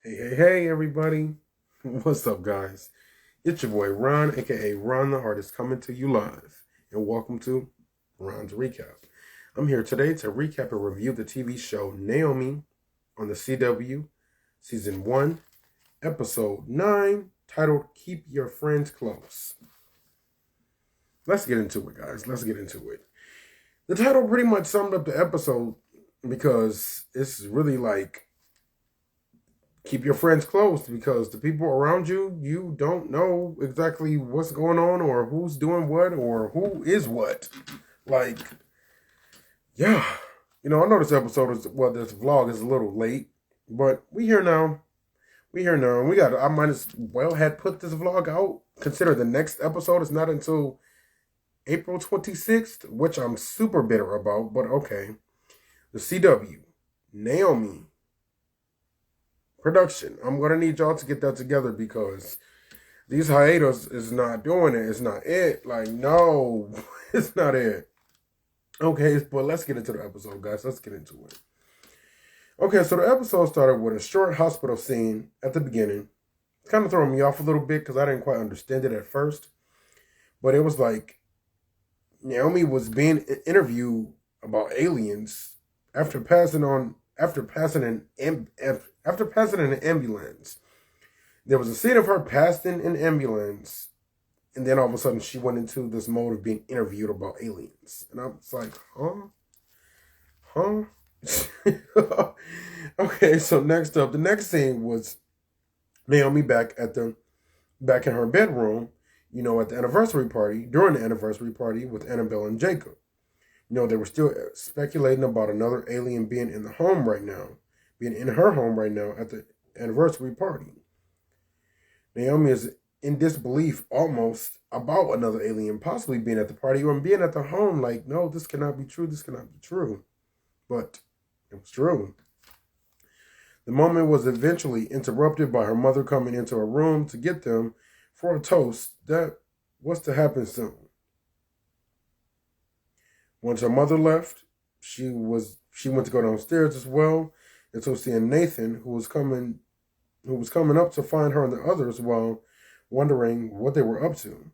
Hey, everybody. What's up, guys? It's your boy Ron, aka Ron the Artist, coming to you live. And welcome to Ron's Recap. I'm here today to recap and review the TV show Naomi on the CW, Season 1, Episode 9, titled Keep Your Friends Close. Let's get into it, guys. Let's get into it. The title pretty much summed up the episode because it's really like keep your friends close because the people around you, you don't know exactly what's going on or who's doing what or who is what. Like, yeah. I know this this vlog is a little late, but we here now. We here now. I might as well had put this vlog out. Consider the next episode is not until April 26th, which I'm super bitter about, but okay. The CW, Naomi production. I'm going to need y'all to get that together because these hiatus is not doing it. It's not it. Like, no, it's not it. Okay, but let's get into the episode, guys. Let's get into it. Okay, so the episode started with a short hospital scene at the beginning. It's kind of throwing me off a little bit because I didn't quite understand it at first. But it was like Naomi was being interviewed about aliens after passing an ambulance. There was a scene of her passing an ambulance, and then all of a sudden she went into this mode of being interviewed about aliens. And I was like, huh? Okay, so next up, the next scene was Naomi back in her bedroom, at the anniversary party, during the anniversary party with Annabelle and Jacob. They were still speculating about another alien being in her home right now at the anniversary party. Naomi is in disbelief almost about another alien possibly being at the party or being at the home. Like, no, this cannot be true. This cannot be true. But it was true. The moment was eventually interrupted by her mother coming into her room to get them for a toast that was to happen soon. Once her mother left, she went to go downstairs as well, until seeing Nathan, who was coming up to find her and the others while wondering what they were up to,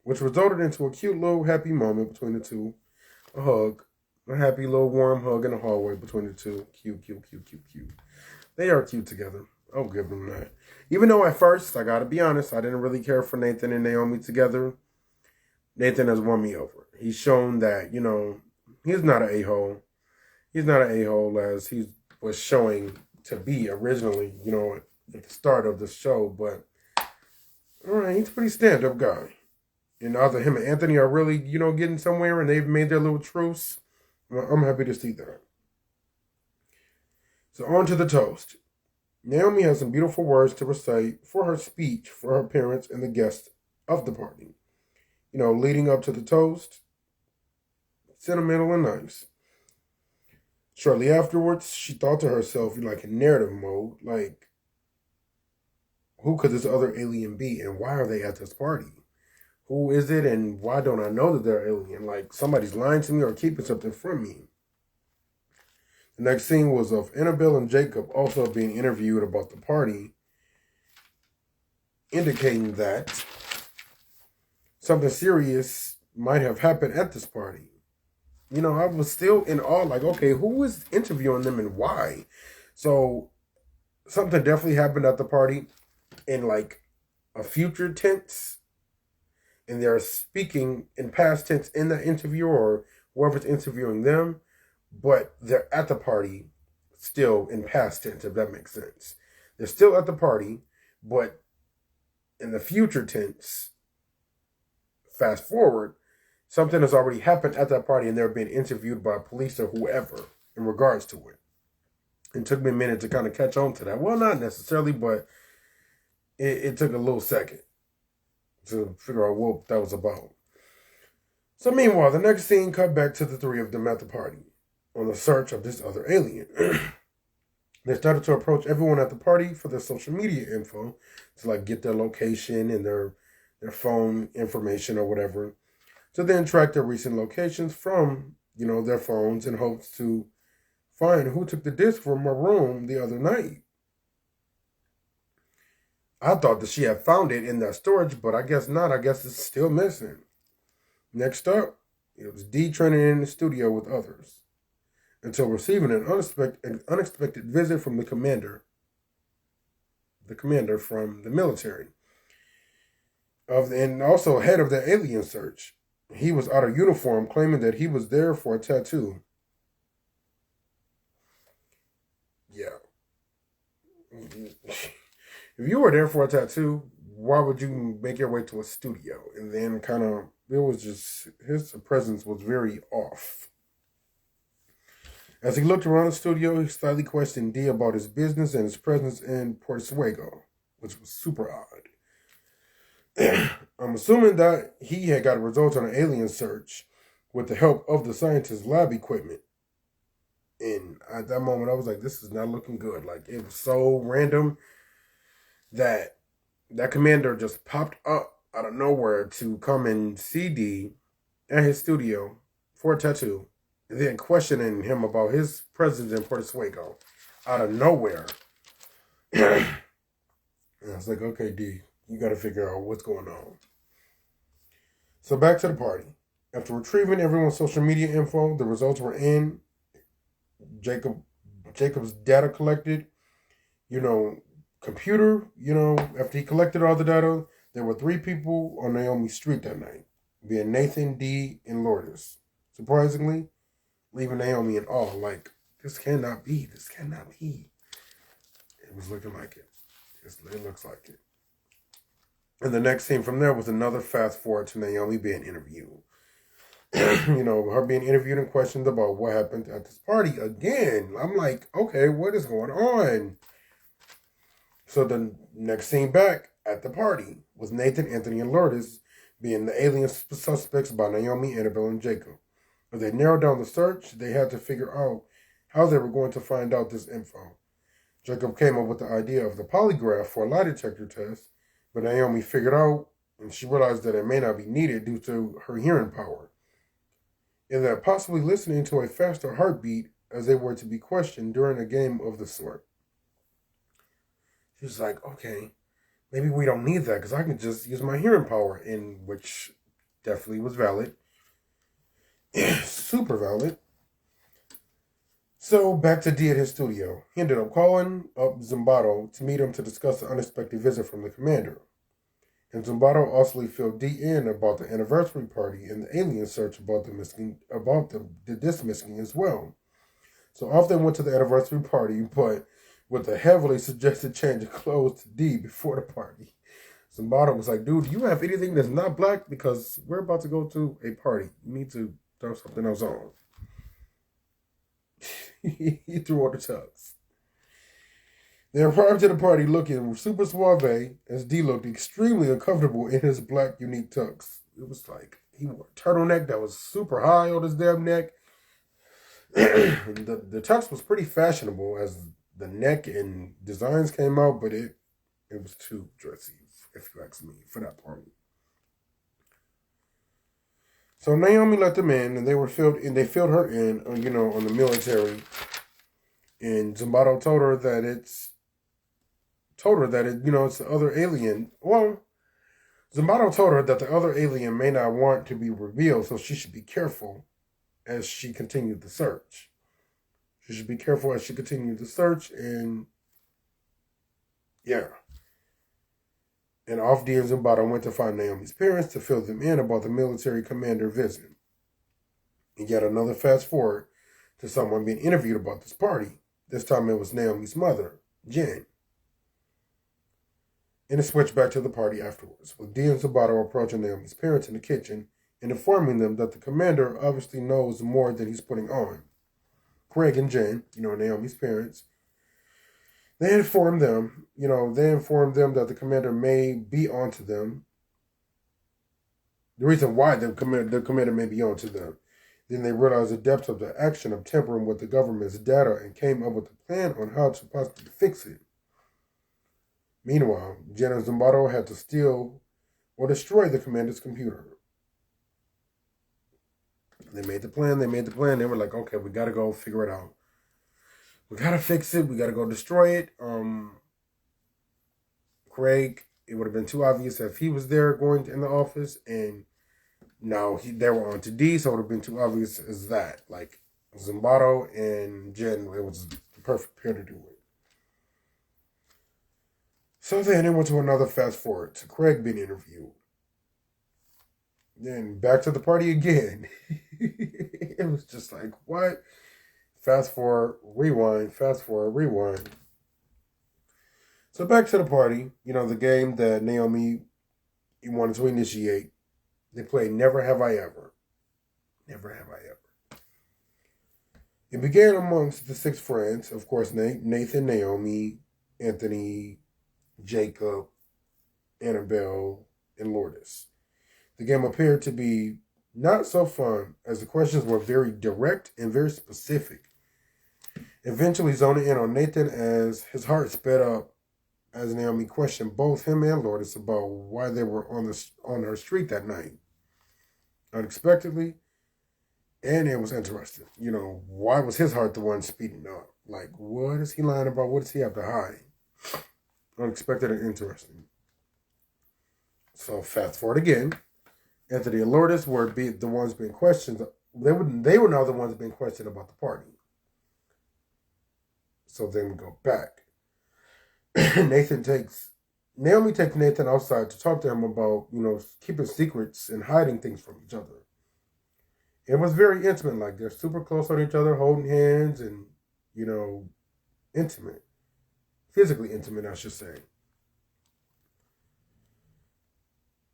which resulted into a cute little happy moment between the two. A happy little warm hug in the hallway between the two. Cute. They are cute together. I'll give them that. Even though at first, I gotta be honest, I didn't really care for Nathan and Naomi together. Nathan has won me over. He's shown that, he's not an a-hole. He's not an a-hole as he was showing to be originally, at the start of the show. But, all right, he's a pretty stand-up guy. And either him and Anthony are really, getting somewhere and they've made their little truce. Well, I'm happy to see that. So on to the toast. Naomi has some beautiful words to recite for her speech for her parents and the guests of the party. Leading up to the toast, sentimental and nice. Shortly afterwards, she thought to herself, like in narrative mode, like, who could this other alien be and why are they at this party? Who is it and why don't I know that they're alien? Like, somebody's lying to me or keeping something from me. The next scene was of Annabelle and Jacob also being interviewed about the party, indicating that something serious might have happened at this party. I was still in awe, like, okay, who is interviewing them and why? So something definitely happened at the party in like a future tense. And they're speaking in past tense in the interview or whoever's interviewing them. But they're at the party still in past tense, if that makes sense. They're still at the party, but in the future tense, fast forward, something has already happened at that party and they're being interviewed by police or whoever in regards to it. It took me a minute to kind of catch on to that. Well, not necessarily, but it took a little second to figure out what that was about. So meanwhile, the next scene cut back to the three of them at the party on the search of this other alien. They started to approach everyone at the party for their social media info to like get their location and their phone information or whatever, to then track their recent locations from, their phones in hopes to find who took the disc from my room the other night. I thought that she had found it in that storage, but I guess not. I guess it's still missing. Next up, it was D training in the studio with others until receiving an unexpected visit from the commander from the military, and also head of the alien search. He was out of uniform, claiming that he was there for a tattoo. Yeah. If you were there for a tattoo, why would you make your way to a studio? And then it was just, his presence was very off. As he looked around the studio, he slightly questioned D about his business and his presence in Portuego, which was super odd. I'm assuming that he had got results on an alien search with the help of the scientist's lab equipment. And at that moment, I was like, this is not looking good. Like, it was so random that commander just popped up out of nowhere to come and see D at his studio for a tattoo, and then questioning him about his presence in Puerto Rico out of nowhere. And I was like, okay, D, you got to figure out what's going on. So back to the party. After retrieving everyone's social media info, the results were in. Jacob's data collected, computer, after he collected all the data, there were 3 people on Naomi's street that night, being Nathan, D, and Lourdes. Surprisingly, leaving Naomi in awe, like, this cannot be. It was looking like it. It looks like it. And the next scene from there was another fast forward to Naomi being interviewed. Her being interviewed and questioned about what happened at this party again. I'm like, okay, what is going on? So the next scene back at the party was Nathan, Anthony, and Lourdes being the alien suspects by Naomi, Annabelle, and Jacob. As they narrowed down the search, they had to figure out how they were going to find out this info. Jacob came up with the idea of the polygraph for a lie detector test, but Naomi figured out, and she realized that it may not be needed due to her hearing power, and that possibly listening to a faster heartbeat as they were to be questioned during a game of the sort. She was like, okay, maybe we don't need that because I can just use my hearing power, in which definitely was valid. Super valid. So back to D at his studio. He ended up calling up Zimbardo to meet him to discuss the unexpected visit from the commander. And Zimbardo also filled D in about the anniversary party and the alien search about the disc missing as well. So off they went to the anniversary party, but with a heavily suggested change of clothes to D before the party. Zimbardo was like, dude, do you have anything that's not black? Because we're about to go to a party. You need to throw something else on. He threw on the tux. They arrived to the party looking super suave, as D looked extremely uncomfortable in his black unique tux. It was like he wore a turtleneck that was super high on his damn neck. the tux was pretty fashionable as the neck and designs came out, but it was too dressy, if you ask me, for that party. So Naomi let them in, and they filled her in, on the military. And Zimbardo told her that it's the other alien. Well, Zimbardo told her that the other alien may not want to be revealed, so she should be careful as she continued the search. And yeah. And off D and Zimbardo went to find Naomi's parents to fill them in about the military commander visit. And yet another fast forward to someone being interviewed about this party. This time it was Naomi's mother, Jen. And it switched back to the party afterwards, with D and Zimbardo approaching Naomi's parents in the kitchen and informing them that the commander obviously knows more than he's putting on. Craig and Jen, Naomi's parents, They informed them that the commander may be onto them. The reason why the commander may be onto them. Then they realized the depth of the action of tampering with the government's data and came up with a plan on how to possibly fix it. Meanwhile, Jen and Zimbardo had to steal or destroy the commander's computer. They made the plan. They were like, okay, we got to go figure it out. We got to fix it. We got to go destroy it. Craig, it would have been too obvious if he was there going in the office, and now they were on to D, so it would have been too obvious as that. Like Zimbardo and Jen, it was the perfect pair to do it. So then it went to another fast forward to Craig being interviewed. Then back to the party again. It was just like, what? Fast forward, rewind, fast forward, rewind. So back to the party, the game that Naomi wanted to initiate. They played Never Have I Ever. Never Have I Ever. It began amongst the 6 friends, of course, Nathan, Naomi, Anthony, Jacob, Annabelle, and Lourdes. The game appeared to be not so fun as the questions were very direct and very specific. Eventually zoning in on Nathan as his heart sped up as Naomi questioned both him and Lourdes about why they were on her street that night. Unexpectedly, and it was interesting. Why was his heart the one speeding up? Like, what is he lying about? What does he have to hide? Unexpected and interesting. So fast forward again. Anthony and Lourdes were the ones being questioned. They were now the ones being questioned about the party. So then we go back. Naomi takes Nathan outside to talk to him about, keeping secrets and hiding things from each other. It was very intimate, like they're super close on each other, holding hands and, intimate. Physically intimate, I should say.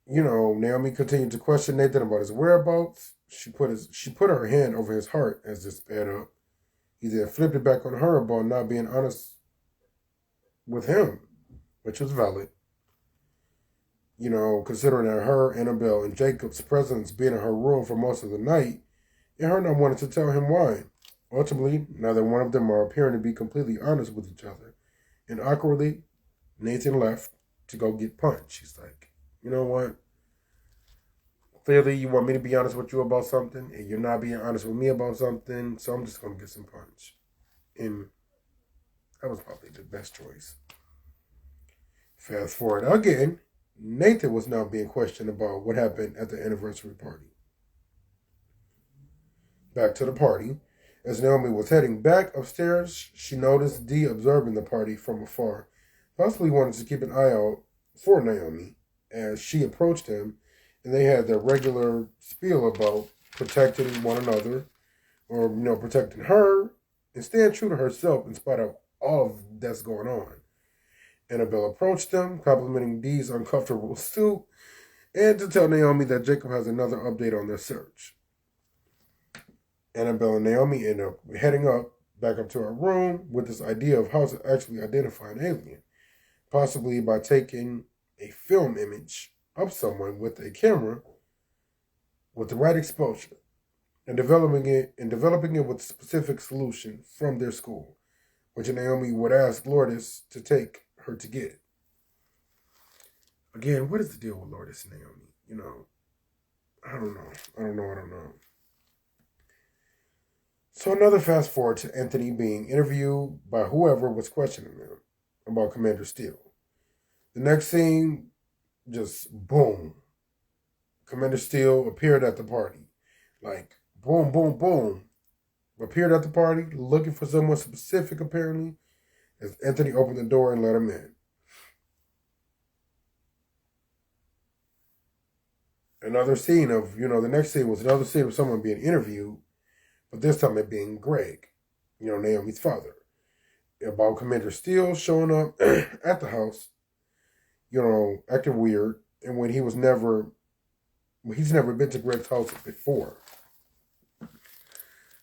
Naomi continued to question Nathan about his whereabouts. She put her hand over his heart as this sped up. He then flipped it back on her about not being honest with him, which was valid. Considering that her, Annabelle, and Jacob's presence being in her room for most of the night, and her not wanting to tell him why. Ultimately, neither one of them are appearing to be completely honest with each other. And awkwardly, Nathan left to go get punched. He's like, you know what? Clearly, you want me to be honest with you about something, and you're not being honest with me about something, so I'm just going to get some punch. And that was probably the best choice. Fast forward again, Nathan was now being questioned about what happened at the anniversary party. Back to the party. As Naomi was heading back upstairs, she noticed Dee observing the party from afar, possibly wanted to keep an eye out for Naomi as she approached him, and they had their regular spiel about protecting one another, or, protecting her, and staying true to herself in spite of all that's going on. Annabelle approached them, complimenting Dee's uncomfortable suit, and to tell Naomi that Jacob has another update on their search. Annabelle and Naomi end up heading back up to her room with this idea of how to actually identify an alien, possibly by taking a film image of someone with a camera with the right exposure and developing it with a specific solution from their school, which Naomi would ask Lourdes to take her to get. Again, what is the deal with Lourdes and Naomi? I don't know. So another fast forward to Anthony being interviewed by whoever was questioning him about Commander Steele. The next scene, just boom. Commander Steele appeared at the party. Like, boom, boom, boom. Appeared at the party, looking for someone specific, apparently, as Anthony opened the door and let him in. Another scene of, the next scene was another scene of someone being interviewed, but this time it being Greg, Naomi's father, about Commander Steele showing up at the house, acting weird, and when he's never been to Greg's house before.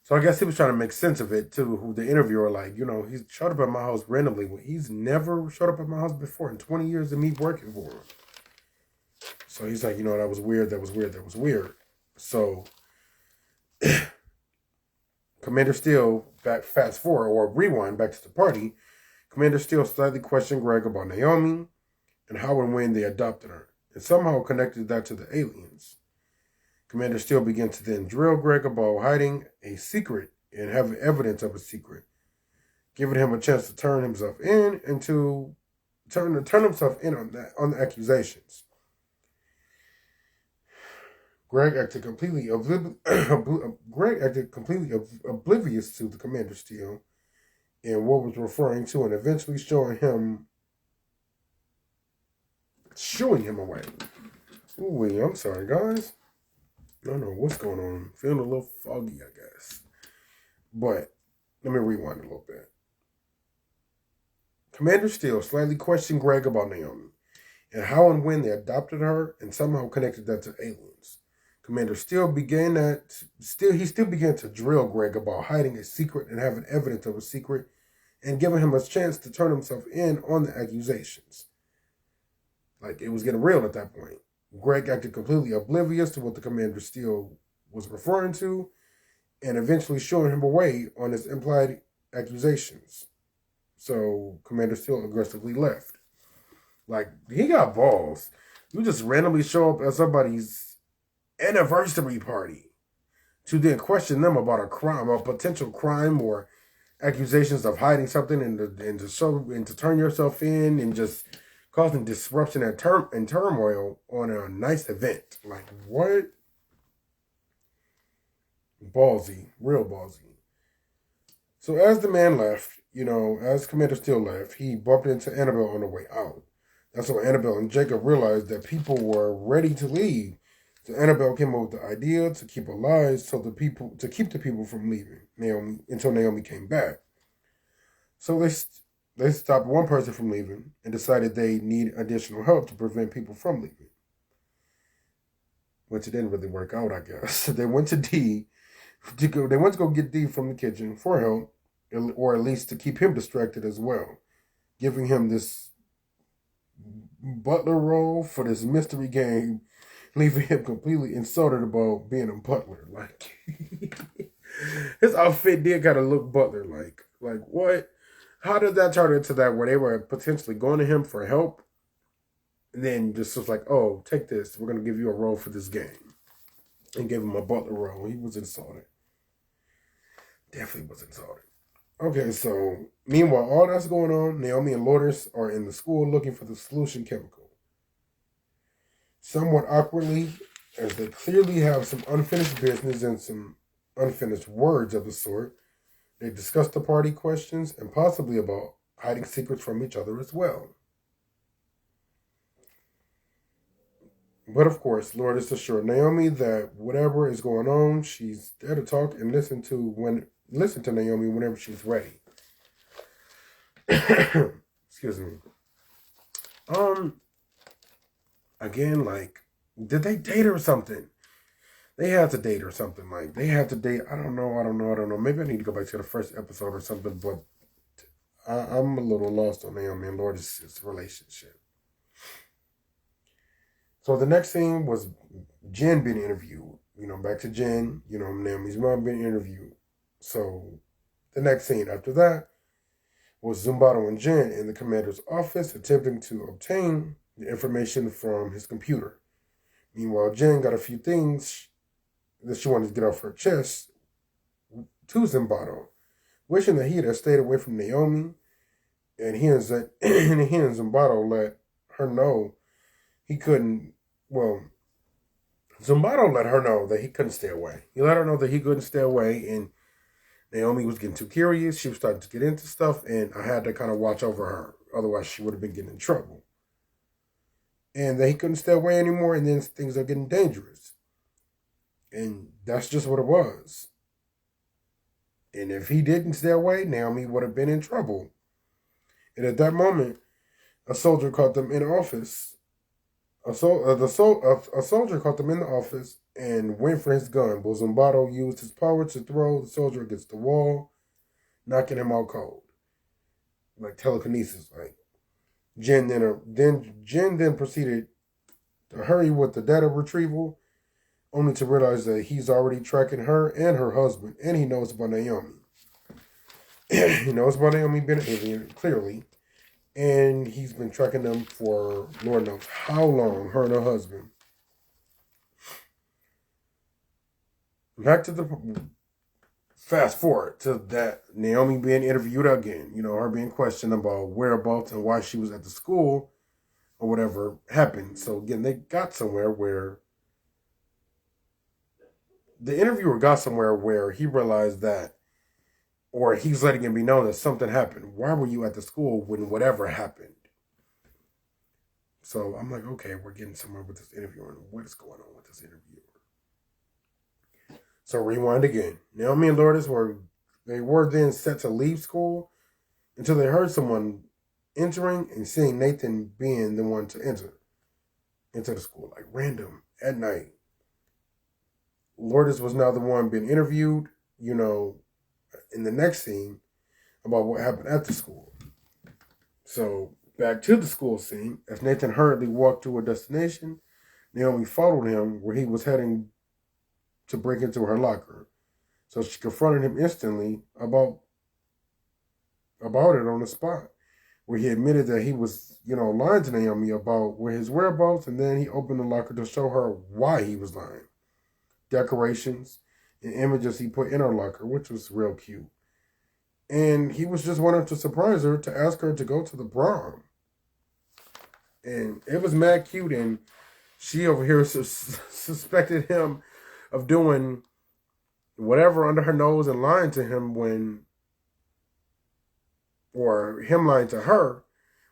So I guess he was trying to make sense of it to the interviewer, like, he's showed up at my house randomly. Well, he's never showed up at my house before in 20 years of me working for him. So he's like, that was weird. So Commander Steele, fast forward or rewind back to the party, Commander Steele slightly questioned Greg about Naomi and how and when they adopted her, and somehow connected that to the aliens. Commander Steele began to then drill Greg about hiding a secret and having evidence of a secret, giving him a chance to turn himself in and to turn himself in on the accusations. Greg acted completely oblivious to the commander's deal and what was referring to, and eventually shooing him away. Ooh, I'm sorry, guys. I don't know what's going on. I'm feeling a little foggy, I guess. But let me rewind a little bit. Commander Steele slightly questioned Greg about Naomi and how and when they adopted her and somehow connected that to aliens. Commander Steele still began to drill Greg about hiding a secret and having evidence of a secret and giving him a chance to turn himself in on the accusations. Like, it was getting real at that point. Greg acted completely oblivious to what the Commander Steele was referring to and eventually shooing him away on his implied accusations. So Commander Steele aggressively left. Like, he got balls. You just randomly show up at somebody's anniversary party to then question them about a crime, a potential crime, or accusations of hiding something, and to turn yourself in and just causing disruption and turmoil on a nice event. Like, what? Ballsy, real ballsy. So as the man left, as Commander Steele left, he bumped into Annabelle on the way out. That's when Annabelle and Jacob realized that people were ready to leave. So Annabelle came up with the idea to keep alive to keep the people from leaving Naomi until Naomi came back. So they stopped one person from leaving and decided they need additional help to prevent people from leaving. Which it didn't really work out, I guess. They went to go get D from the kitchen for help, or at least to keep him distracted as well, giving him this butler role for this mystery game, leaving him completely insulted about being a butler. Like, his outfit did kind of look butler-like. Like, what? How did that turn into that where they were potentially going to him for help? And then just was like, oh, take this. We're going to give you a role for this game. And gave him a butler role. He was insulted. Definitely was insulted. Okay, so meanwhile, all that's going on, Naomi and Lourdes are in the school looking for the solution chemical. Somewhat awkwardly, as they clearly have some unfinished business and some unfinished words of the sort, they discuss the party questions and possibly about hiding secrets from each other as well. But of course, Lourdes assured Naomi that whatever is going on, she's there to talk and listen to Naomi whenever she's ready. Excuse me. Again, like, did they date or something? They had to date or something. Like, they had to date. I don't know. Maybe I need to go back to the first episode or something, but I'm a little lost on Naomi and Lourdes' relationship. So the next scene was Jen being interviewed. Back to Jen, Naomi's mom being interviewed. So the next scene after that was Zumbato and Jen in the commander's office attempting to obtain the information from his computer. Meanwhile, Jen got a few things that she wanted to get off her chest to Zumbato, wishing that he had stayed away from Naomi, and he and Zumbato let her know he couldn't. Well, Zumbato let her know that he couldn't stay away. He let her know that he couldn't stay away, and Naomi was getting too curious. She was starting to get into stuff, and I had to kind of watch over her. Otherwise, she would have been getting in trouble. And that he couldn't stay away anymore, and then things are getting dangerous. And that's just what it was. And if he didn't stay away, Naomi would have been in trouble. And at that moment, a soldier caught them in the office. A soldier caught them in the office and went for his gun. But Zumbato used his power to throw the soldier against the wall, knocking him out cold. Like telekinesis. Like, Jen then proceeded to hurry with the data retrieval, only to realize that he's already tracking her and her husband, and he knows about Naomi. He knows about Naomi being an alien, clearly, and he's been tracking them for Lord knows how long, her and her husband. fast forward to that Naomi being interviewed again, her being questioned about whereabouts and why she was at the school or whatever happened. So again, they got somewhere where the interviewer got somewhere where he realized that, or he's letting it be known that something happened. Why were you at the school when whatever happened? So I'm like, okay, we're getting somewhere with this interviewer. And what is going on with this interviewer? So rewind again. Naomi and Lourdes were then set to leave school until they heard someone entering and seeing Nathan being the one to enter into the school, like random at night. Lourdes was now the one being interviewed, in the next scene about what happened at the school. So back to the school scene, as Nathan hurriedly walked to a destination, Naomi followed him where he was heading to break into her locker. So she confronted him instantly about it on the spot, where he admitted that he was, lying to Naomi about where his whereabouts, and then he opened the locker to show her why he was lying. Decorations and images he put in her locker, which was real cute. And he was just wanting to surprise her, to ask her to go to the prom. And it was mad cute, and she over here suspected him of doing whatever under her nose and lying to him or him lying to her,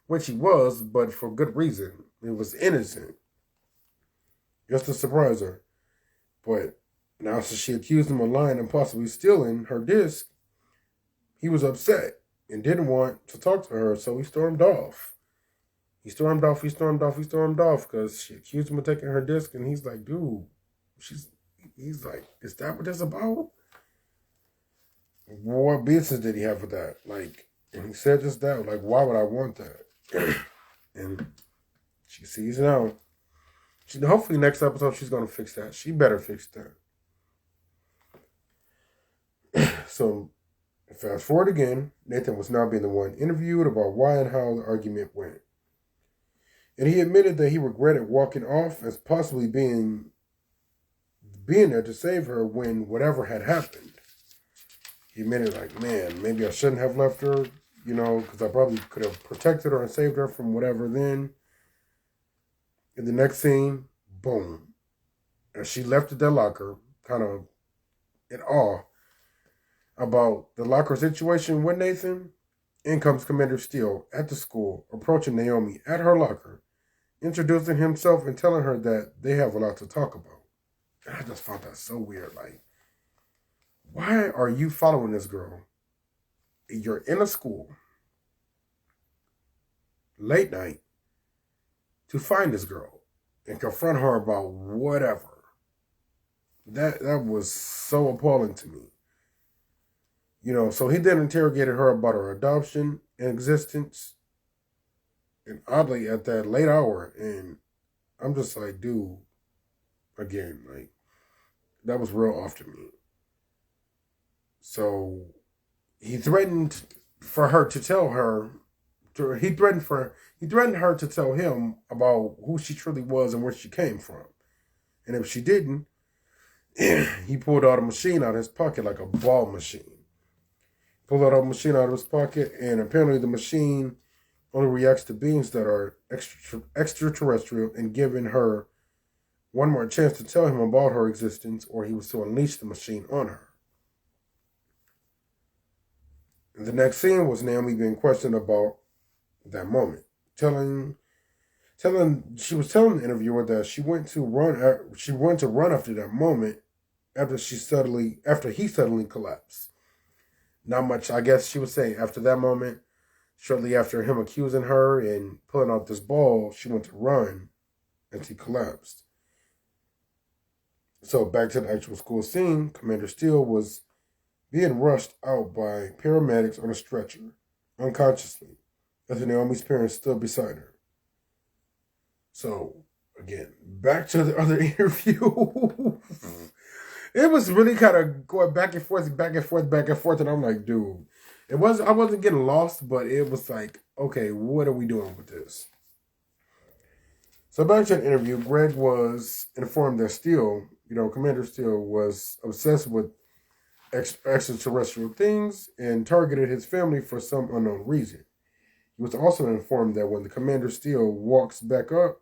which he was, but for good reason. It was innocent. Just to surprise her. But now since she accused him of lying and possibly stealing her disc, he was upset and didn't want to talk to her, so he stormed off. Because she accused him of taking her disc, and he's like, dude, he's like, is that what that's about? What business did he have with that? Like, and he said just that, like, why would I want that? And she sees now. Hopefully next episode she's going to fix that. She better fix that. So, fast forward again, Nathan was now being the one interviewed about why and how the argument went. And he admitted that he regretted walking off as possibly being there to save her when whatever had happened. He admitted, like, man, maybe I shouldn't have left her, because I probably could have protected her and saved her from whatever then. In the next scene, boom. As she left the locker, kind of in awe about the locker situation with Nathan, in comes Commander Steele at the school, approaching Naomi at her locker, introducing himself and telling her that they have a lot to talk about. And I just found that so weird. Like, why are you following this girl? You're in a school, late night, to find this girl and confront her about whatever. That was so appalling to me. So he then interrogated her about her adoption and existence. And oddly, at that late hour, and I'm just like, dude, again, like, that was real off to me. So he threatened for her to tell her, he threatened her to tell him about who she truly was and where she came from. And if she didn't, he pulled out a machine out of his pocket, like a ball machine. Pulled out a machine out of his pocket, and apparently the machine only reacts to beings that are extraterrestrial, and giving her one more chance to tell him about her existence, or he was to unleash the machine on her. And the next scene was Naomi being questioned about that moment. She was telling the interviewer that she went to run after that moment after he suddenly collapsed. Not much, I guess she was saying, after that moment, shortly after him accusing her and pulling out this ball, she went to run and she collapsed. So back to the actual school scene, Commander Steele was being rushed out by paramedics on a stretcher, unconsciously, as Naomi's parents stood beside her. So, again, back to the other interview. It was really kind of going back and forth, and I'm like, dude, I wasn't getting lost, but it was like, okay, what are we doing with this? So back to the interview, Greg was informed that Steele, Commander Steele, was obsessed with extraterrestrial things and targeted his family for some unknown reason. He was also informed that when the Commander Steele walks back up,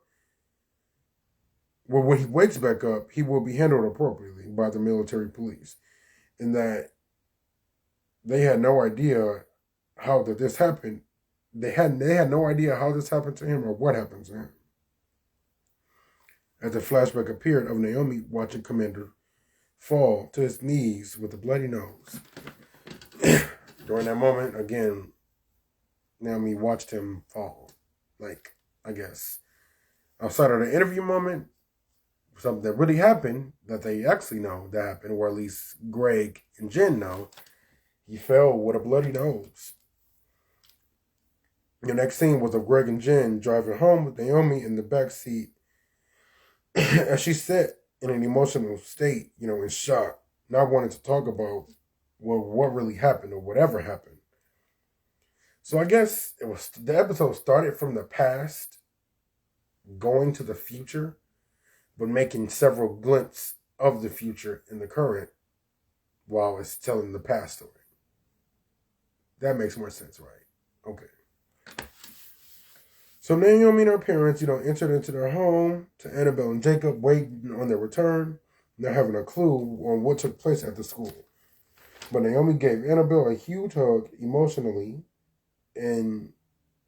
well, when he wakes back up, he will be handled appropriately by the military police, and that they had no idea how that this happened. They had no idea how this happened to him or what happened to him. As the flashback appeared of Naomi watching Commander fall to his knees with a bloody nose. During that moment, again, Naomi watched him fall. Like, I guess, outside of the interview moment, something that really happened, that they actually know that happened, or at least Greg and Jen know, he fell with a bloody nose. The next scene was of Greg and Jen driving home with Naomi in the back seat as she sat in an emotional state, in shock, not wanting to talk about what really happened or whatever happened. So I guess the episode started from the past, going to the future, but making several glimpses of the future in the current while it's telling the past story. That makes more sense, right? Okay. So Naomi and her parents, entered into their home to Annabelle and Jacob waiting on their return, not having a clue on what took place at the school. But Naomi gave Annabelle a huge hug emotionally, and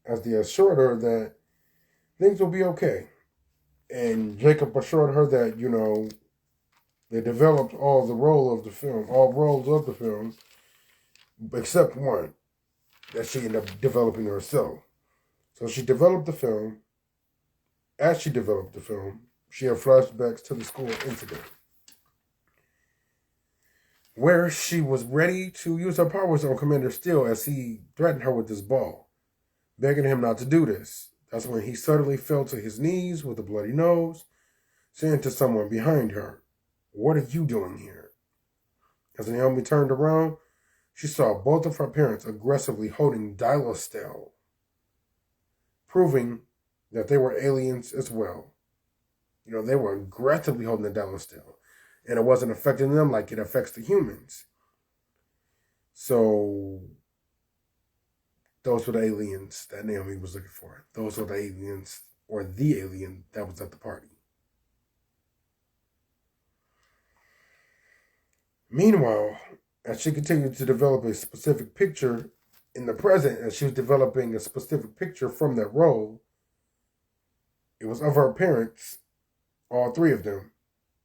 as they assured her that things will be okay. And Jacob assured her that, they developed all roles of the film, except one that she ended up developing herself. So she developed the film. As she developed the film, she had flashbacks to the school incident, where she was ready to use her powers on Commander Steele as he threatened her with this ball, begging him not to do this. That's when he suddenly fell to his knees with a bloody nose, saying to someone behind her, "What are you doing here?" As Naomi turned around, she saw both of her parents aggressively holding Dilostell, proving that they were aliens as well. They were aggressively holding the Dilostell, and it wasn't affecting them like it affects the humans. So those were the aliens that Naomi was looking for. Those were the aliens, or the alien that was at the party. Meanwhile, as she continued to develop a specific picture in the present, as she was developing a specific picture from that role, it was of her parents, all three of them.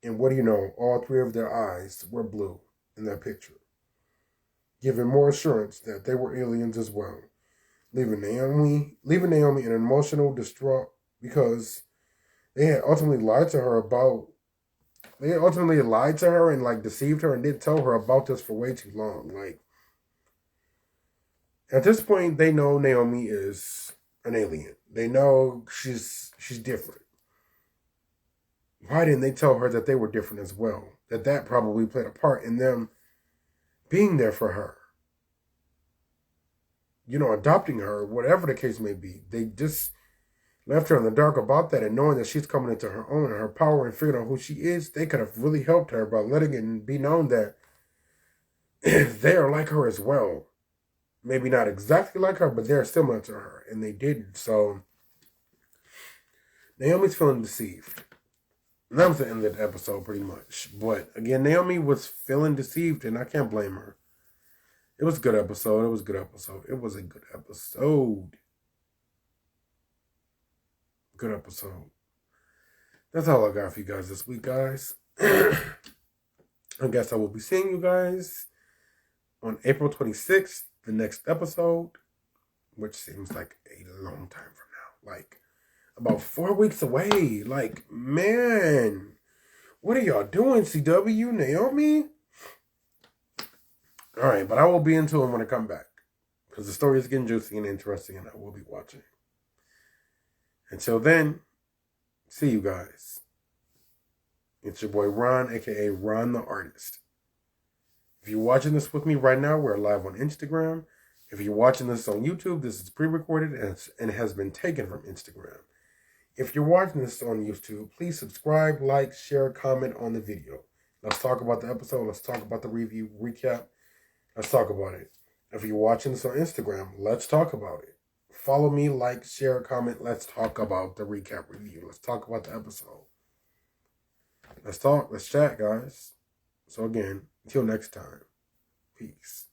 And what do you know? All three of their eyes were blue in that picture, giving more assurance that they were aliens as well, leaving Naomi in emotional distraught because they had ultimately lied to her and deceived her and didn't tell her about this for way too long. At this point, they know Naomi is an alien. They know she's different. Why didn't they tell her that they were different as well? That probably played a part in them being there for her. Adopting her, whatever the case may be. They just left her in the dark about that, and knowing that she's coming into her own and her power and figuring out who she is, they could have really helped her by letting it be known that they are like her as well. Maybe not exactly like her, but they're similar to her, and they didn't. So Naomi's feeling deceived. And that was the end of the episode, pretty much. But again, Naomi was feeling deceived, and I can't blame her. It was a good episode. It was a good episode. Good episode. That's all I got for you guys this week, guys. I guess I will be seeing you guys on April 26th, the next episode, which seems like a long time from now. About 4 weeks away. Man, what are y'all doing, CW, Naomi? All right, but I will be into it when I come back, because the story is getting juicy and interesting, and I will be watching. Until then, see you guys. It's your boy Ron, aka Ron the Artist. If you're watching this with me right now, we're live on Instagram. If you're watching this on YouTube, this is pre-recorded and has been taken from Instagram. If you're watching this on YouTube, please subscribe, like, share, comment on the video. Let's talk about the episode. Let's talk about the review recap. Let's talk about it. If you're watching this on Instagram, let's talk about it. Follow me, like, share, comment. Let's talk about the recap review. Let's talk about the episode. Let's talk. Let's chat, guys. So again, until next time, peace.